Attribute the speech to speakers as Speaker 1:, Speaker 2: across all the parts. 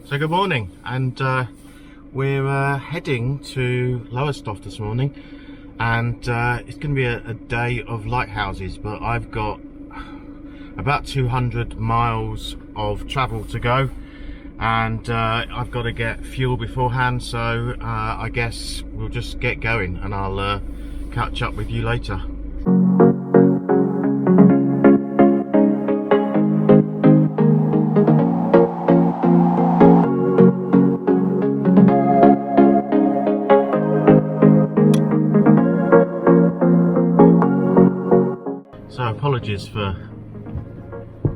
Speaker 1: So good morning, and we're heading to Lowestoft this morning, and it's going to be a day of lighthouses, but I've got about 200 miles of travel to go, and I've got to get fuel beforehand, so I guess we'll just get going and I'll catch up with you later. So apologies for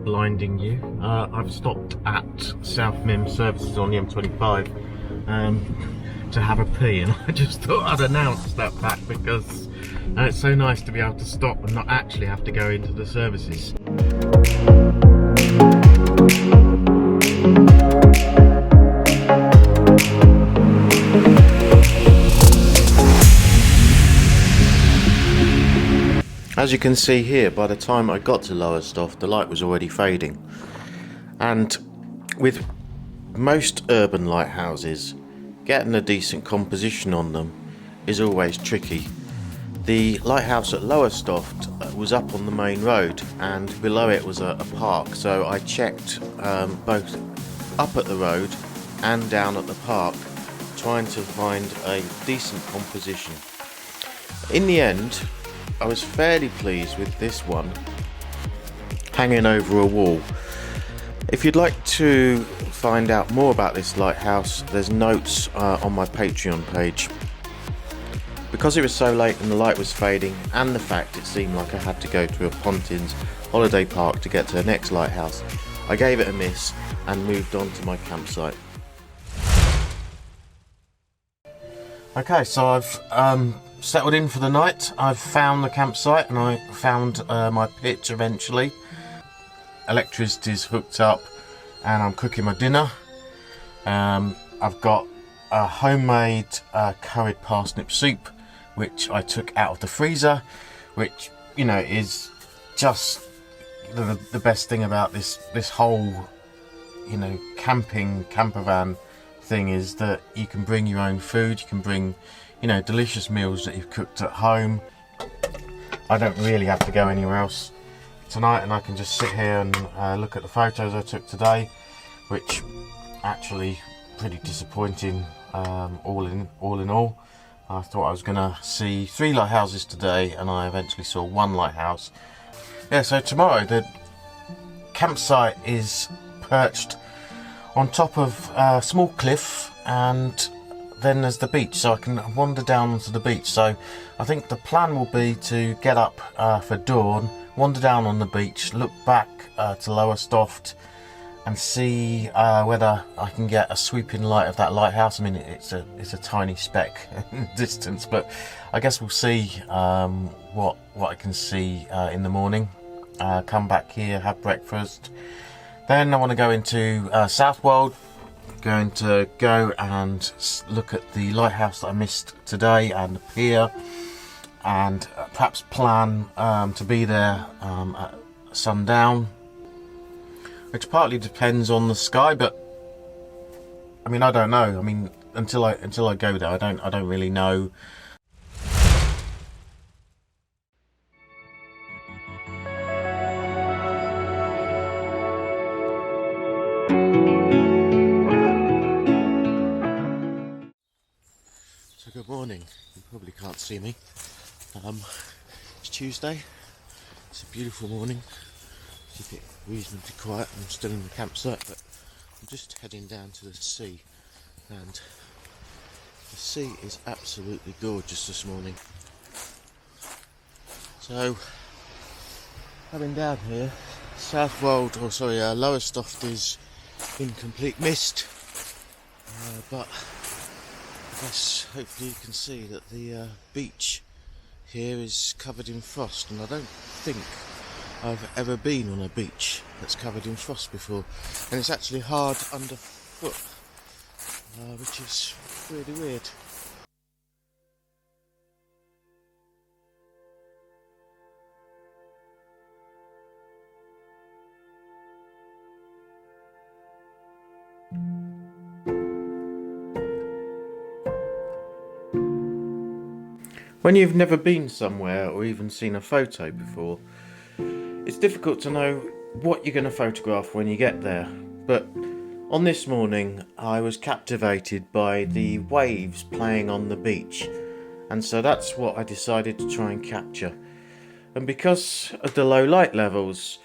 Speaker 1: blinding you. I've stopped at South Mim Services on the M25 to have a pee, and I just thought I'd announce that fact because it's so nice to be able to stop and not actually have to go into the services. As you can see here, by the time I got to Lowestoft, the light was already fading. And with most urban lighthouses, getting a decent composition on them is always tricky. The lighthouse at Lowestoft was up on the main road, and below it was a park, so I checked both up at the road and down at the park, trying to find a decent composition. In the end, I was fairly pleased with this one hanging over a wall. If you'd like to find out more about this lighthouse, there's notes on my Patreon page. Because it was so late and the light was fading, and the fact it seemed like I had to go to a Pontins holiday park to get to the next lighthouse, I gave it a miss and moved on to my campsite. Okay, so I've settled in for the night. I've found the campsite and I found my pitch eventually. Electricity's hooked up and I'm cooking my dinner. I've got a homemade curried parsnip soup, which I took out of the freezer, which, you know, is just the best thing about this whole, you know, campervan thing, is that you can bring your own food. You can bring, you know, delicious meals that you've cooked at home. I don't really have to go anywhere else tonight, and I can just sit here and look at the photos I took today, which actually pretty disappointing. All in all, I thought I was gonna see 3 lighthouses today, and I eventually saw 1 lighthouse. Yeah, so tomorrow the campsite is perched on top of a small cliff, and then there's the beach, so I can wander down onto the beach. So I think the plan will be to get up for dawn, wander down on the beach, look back to Lowestoft, and see whether I can get a sweeping light of that lighthouse. I mean, it's a tiny speck in distance, but I guess we'll see what I can see in the morning. Come back here, have breakfast. Then I want to go into Southwold. Going to go and look at the lighthouse that I missed today and the pier, and perhaps plan to be there at sundown, which partly depends on the sky, but I mean, I don't know. I mean, until I go there, I don't really know. So good morning. You probably can't see me. It's Tuesday. It's a beautiful morning. Keep it reasonably quiet. I'm still in the campsite, but I'm just heading down to the sea, and the sea is absolutely gorgeous this morning. So, coming down here, Lowestoft is in complete mist, but I guess hopefully you can see that the beach here is covered in frost, and I don't think I've ever been on a beach that's covered in frost before, and it's actually hard underfoot, which is really weird. When you've never been somewhere or even seen a photo before, it's difficult to know what you're going to photograph when you get there. But on this morning I was captivated by the waves playing on the beach, and so that's what I decided to try and capture. And because of the low light levels,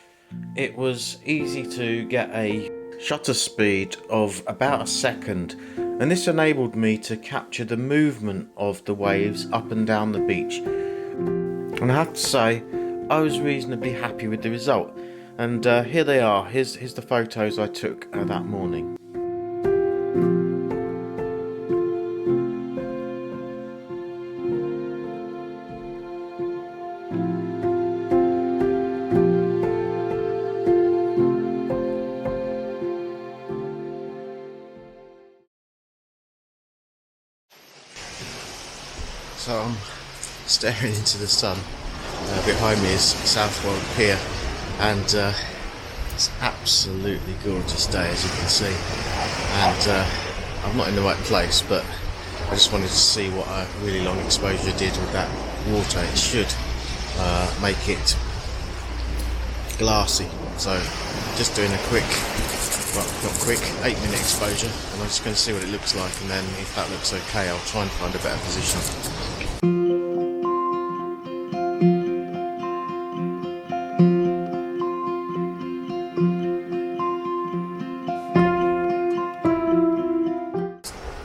Speaker 1: it was easy to get a shutter speed of about a second, and this enabled me to capture the movement of the waves up and down the beach. And I have to say, I was reasonably happy with the result. And here they are. Here's the photos I took that morning. So I'm staring into the sun. Behind me is Southwold pier, and it's absolutely gorgeous day, as you can see. And I'm not in the right place, but I just wanted to see what a really long exposure did with that water. It should make it glassy. So just doing a quick, well, not quick, 8-minute exposure, and I'm just going to see what it looks like, and then if that looks okay, I'll try and find a better position.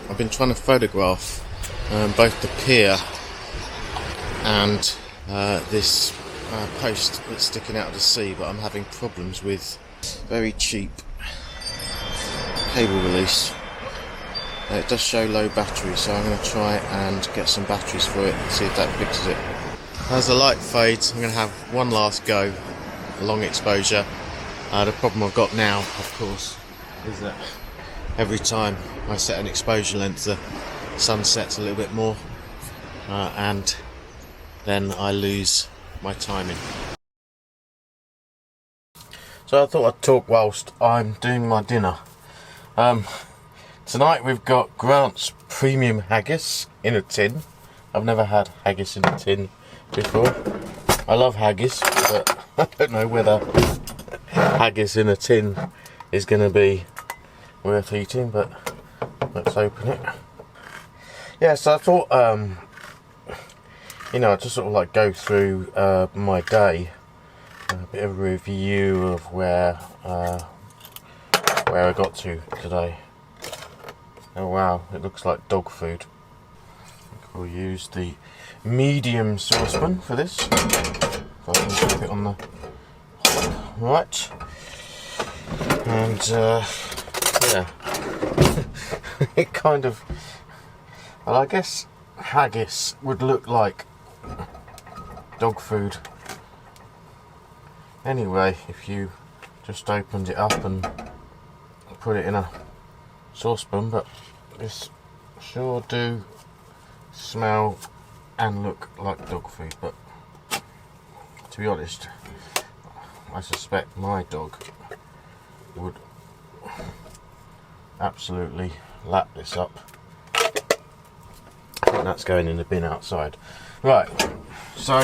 Speaker 1: I've been trying to photograph both the pier and this post that's sticking out of the sea, but I'm having problems with very cheap cable release. It does show low battery, so I'm going to try and get some batteries for it and see if that fixes it. As the light fades, I'm going to have one last go, a long exposure. The problem I've got now, of course, is that every time I set an exposure length, the sun sets a little bit more, and then I lose my timing. So I thought I'd talk whilst I'm doing my dinner. Tonight we've got Grant's premium haggis in a tin. I've never had haggis in a tin before. I love haggis, but I don't know whether haggis in a tin is going to be worth eating, but let's open it. Yeah, so I thought, I'd just sort of like go through my day, a bit of a review of where I got to today. Oh wow, it looks like dog food. I think we'll use the medium saucepan for this. If I can keep it on the right. And yeah, it kind of, well, I guess haggis would look like dog food anyway if you just opened it up and put it in a saucepan, but this sure do smell and look like dog food. But to be honest, I suspect my dog would absolutely lap this up. I think that's going in the bin outside. Right, so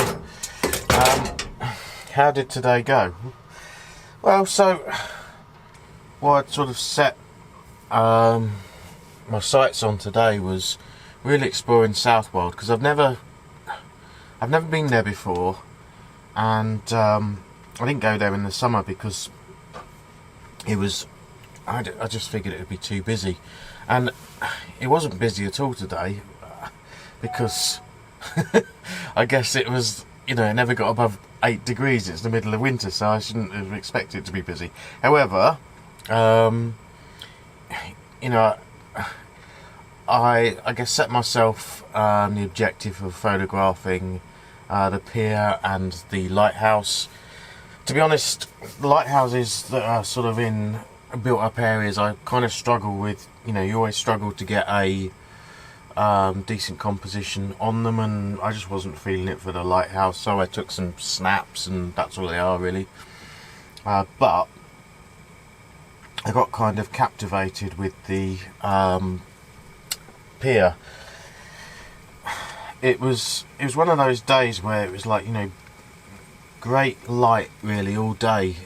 Speaker 1: how did today go? Well, so what I'd sort of set my sights on today was really exploring Southwold, because I've never been there before, and I didn't go there in the summer because it was, I just figured it would be too busy, and it wasn't busy at all today, because I guess it was, it never got above 8 degrees. It's the middle of winter, so I shouldn't have expected it to be busy. However, I guess set myself the objective of photographing the pier and the lighthouse. To be honest, the lighthouses that are sort of in built up areas, I kind of struggle with. You always struggle to get a decent composition on them, and I just wasn't feeling it for the lighthouse, so I took some snaps, and that's all they are really. But I got kind of captivated with the pier, it was one of those days where it was like, you know, great light really all day.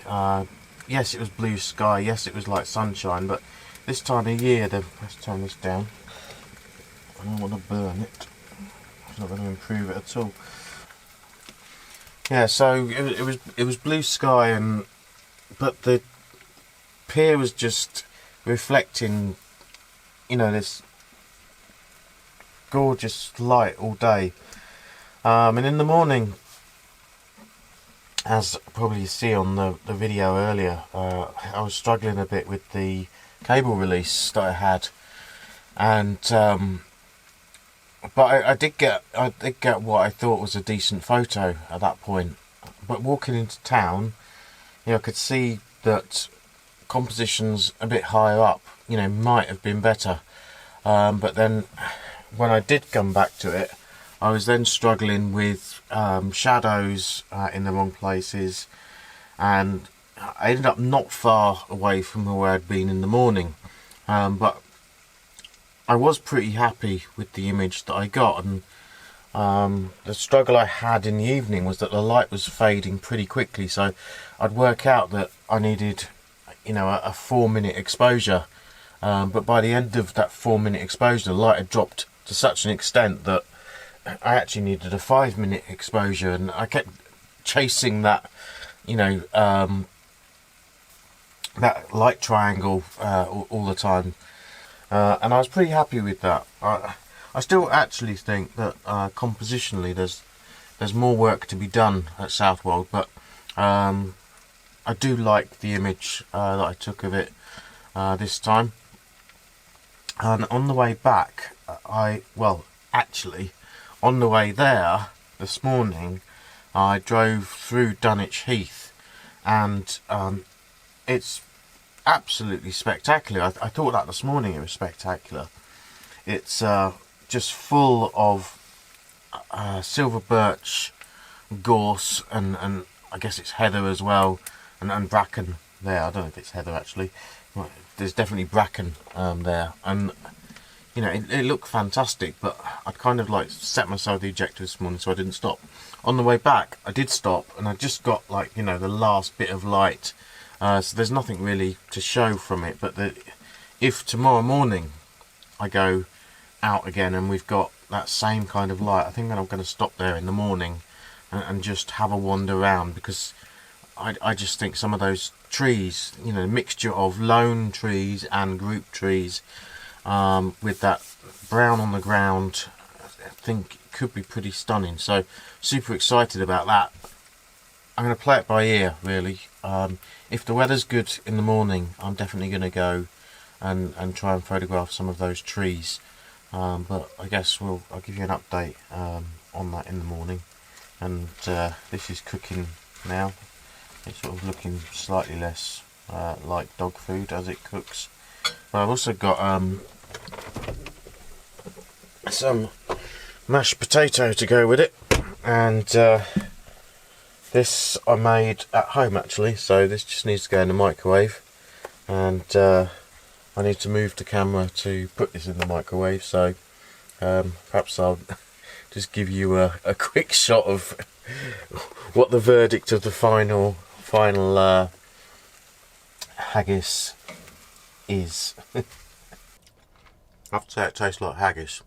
Speaker 1: Yes, it was blue sky, yes it was like sunshine, but this time of year, let's turn this down, I don't want to burn it, it's not going to improve it at all. Yeah, so it was blue sky, but the pier was just reflecting, you know, this gorgeous light all day. And in the morning, as probably you see on the video earlier, I was struggling a bit with the cable release that I had, and but I did get what I thought was a decent photo at that point. But walking into town, you know, I could see that compositions a bit higher up, you know, might have been better. But then when I did come back to it, I was then struggling with shadows in the wrong places, and I ended up not far away from where I'd been in the morning. But I was pretty happy with the image that I got, and the struggle I had in the evening was that the light was fading pretty quickly, so I'd work out that I needed, you know, a 4-minute exposure, but by the end of that 4-minute exposure, the light had dropped to such an extent that I actually needed a 5-minute exposure, and I kept chasing that, you know, that light triangle all the time, and I was pretty happy with that. I still actually think that compositionally there's more work to be done at Southwold, but I do like the image that I took of it this time. And on the way back, on the way there this morning, I drove through Dunwich Heath, and it's absolutely spectacular. I thought that this morning it was spectacular. It's just full of silver birch, gorse, and I guess it's heather as well, and bracken there. I don't know if it's heather actually. There's definitely bracken there, and you know, it looked fantastic, but I'd kind of like set myself the ejector this morning, so I didn't stop. On the way back, I did stop, and I just got, like, you know, the last bit of light, so there's nothing really to show from it. But if tomorrow morning I go out again and we've got that same kind of light, I think that I'm going to stop there in the morning and just have a wander around, because I just think some of those trees, you know, mixture of lone trees and group trees, with that brown on the ground, I think it could be pretty stunning. So super excited about that. I'm going to play it by ear, really. If the weather's good in the morning, I'm definitely going to go and try and photograph some of those trees. But I guess I'll give you an update on that in the morning. And this is cooking now. It's sort of looking slightly less like dog food as it cooks. But I've also got some mashed potato to go with it, and this I made at home actually, so this just needs to go in the microwave, and I need to move the camera to put this in the microwave, so perhaps I'll just give you a quick shot of what the verdict of the final haggis is. I have to say it tastes like haggis.